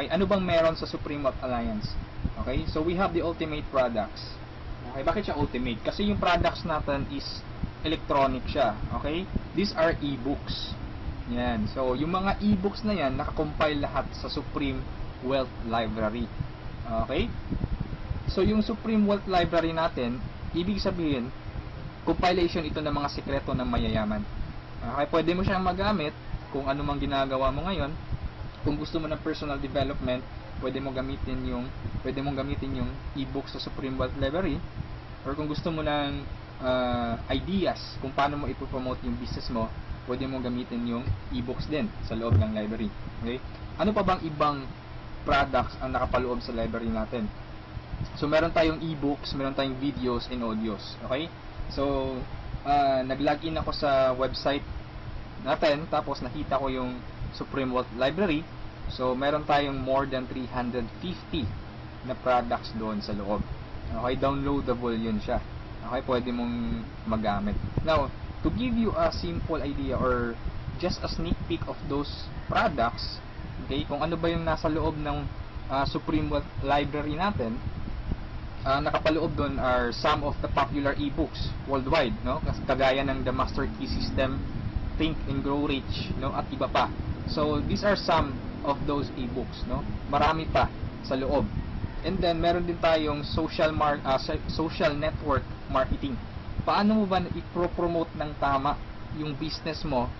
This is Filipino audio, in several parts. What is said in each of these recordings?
Okay, ano bang meron sa Supreme Wealth Alliance? Okay, so we have the ultimate products. Okay, bakit siya ultimate? Kasi yung products natin is electronic siya. Okay, these are e-books. Yan, so yung mga e-books na yan, nakakompile lahat sa Supreme Wealth Library. Okay, so yung Supreme Wealth Library natin, ibig sabihin, compilation ito ng mga sikreto ng mayayaman. Okay, pwede mo siyang magamit kung ano mang ginagawa mo ngayon. Kung gusto mo ng personal development, pwede mong gamitin yung e-book sa Supreme Wealth Library. Or kung gusto mo ng ideas kung paano mo ipopromote yung business mo, pwede mong gamitin yung e-books din sa loob ng library. Okay? Ano pa bang ibang products ang nakapaloob sa library natin? So meron tayong e-books, meron tayong videos and audios. Okay? So nag-login ako sa website natin, tapos nakita ko yung Supreme Wealth Library. So meron tayong more than 350 na products doon sa loob. Okay, downloadable yun siya. Okay, pwede mong magamit. Now, to give you a simple idea or just a sneak peek of those products, okay, kung ano ba yung nasa loob ng Supreme Wealth Library natin, nakapaloob doon are some of the popular e-books worldwide, no? Kagaya ng The Master Key System, Think and Grow Rich, no? At iba pa. So, these are some of those e-books, no? Marami pa sa loob. And then, meron din tayong social network marketing. Paano mo ba i-promote ng tama yung business mo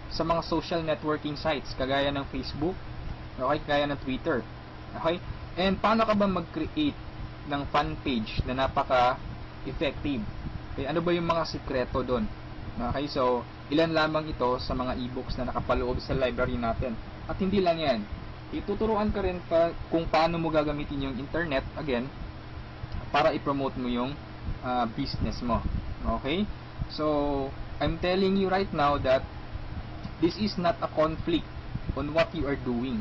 sa mga social networking sites, kagaya ng Facebook, okay, kagaya ng Twitter, okay? And paano ka ba mag-create ng fan page na napaka-effective? Okay, ano ba yung mga sikreto doon? Okay, so ilan lamang ito sa mga e-books na nakapaloob sa library natin. At hindi lang yan, ituturuan ka rin kung paano mo gagamitin yung internet, again, para i-promote mo yung business mo. Okay, so I'm telling you right now that this is not a conflict on what you are doing.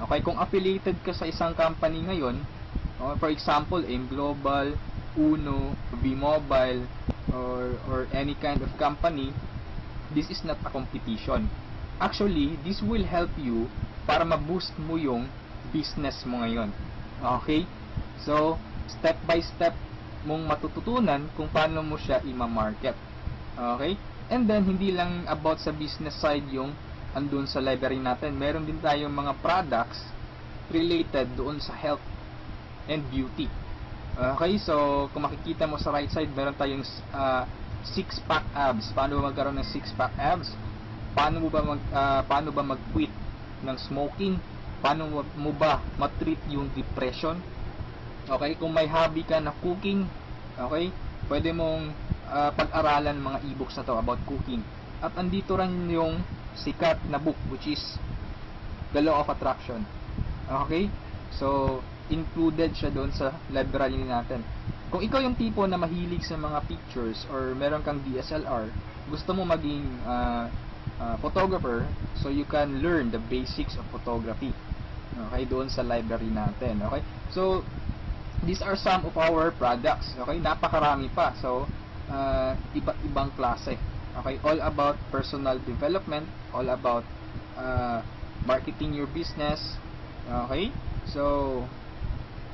Okay, kung affiliated ka sa isang company ngayon, for example, AIM Global, Uno, V-Mobile, or any kind of company, this is not a competition. Actually, this will help you para ma-boost mo yung business mo ngayon. Okay? So, step by step mong matututunan kung paano mo siya i-market. Okay? And then, hindi lang about sa business side yung andun sa library natin. Meron din tayong mga products related doon sa health and beauty. Okay, so kung makikita mo sa right side, meron tayong 6-pack abs. Paano ba magkaroon ng 6-pack abs? Paano ba mag-quit ng smoking? Paano mo ba matreat yung depression? Okay, kung may hobby ka na cooking, okay, pwede mong pag-aralan mga e-books na to about cooking. At andito rin yung sikat na book, which is The Law of Attraction. Okay, so included siya doon sa library natin. Kung ikaw yung tipo na mahilig sa mga pictures or meron kang DSLR, gusto mo maging photographer, so you can learn the basics of photography. Okay, doon sa library natin. Okay, so these are some of our products. Okay, napakarami pa. So iba't ibang klase. Okay, all about personal development, all about marketing your business. Okay, so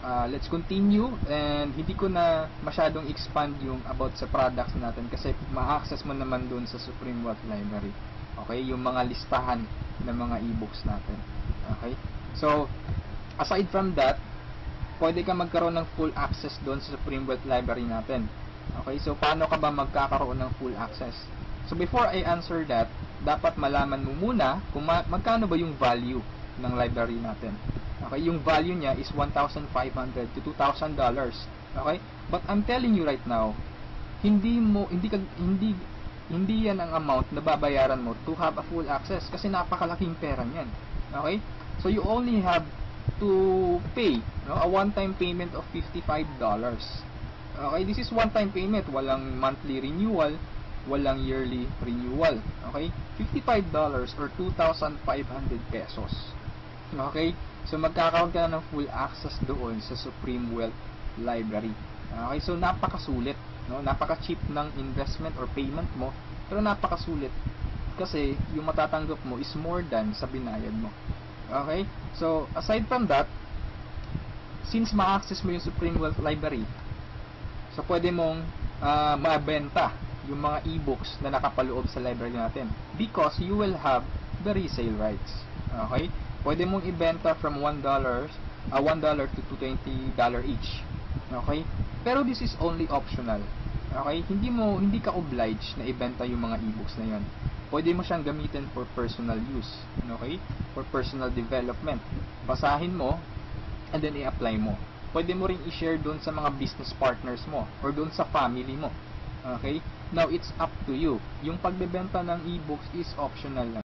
let's continue, and hindi ko na masyadong expand yung about sa products natin kasi ma-access mo naman dun sa Supreme Wealth Library. Okay, yung mga listahan ng mga e-books natin. Okay, so aside from that, pwede ka magkaroon ng full access dun sa Supreme Wealth Library natin. Okay, so paano ka ba magkakaroon ng full access? So before I answer that, dapat malaman mo muna kung magkano ba yung value ng library natin. Okay, yung value niya is $1,500 to $2,000. Okay? But I'm telling you right now, hindi yan ang amount na babayaran mo to have a full access kasi napakalaking pera niyan. Okay? So you only have to pay, no, a one-time payment of $55. Okay, this is one-time payment, walang monthly renewal, walang yearly renewal. Okay? $55 or 2,500 pesos. Okay? So magkakaroon ka na ng full access doon sa Supreme Wealth Library. Okay, so napakasulit, no? Napaka-cheap ng investment or payment mo, pero napakasulit kasi yung matatanggap mo is more than sa binayad mo. Okay? So, aside from that, since ma-access mo yung Supreme Wealth Library, so pwede mong mabenta yung mga e-books na nakapaloob sa library natin because you will have the resale rights. Okay? Pwede mong ibenta from $1 to $20 each. Okay? Pero this is only optional. Okay? Hindi ka obliged na ibenta yung mga e-books na yon. Pwede mo siyang gamitin for personal use. Okay? For personal development. Basahin mo and then i-apply mo. Pwede mo ring i-share doon sa mga business partners mo or doon sa family mo. Okay? Now, it's up to you. Yung pagbebenta ng e-books is optional lang.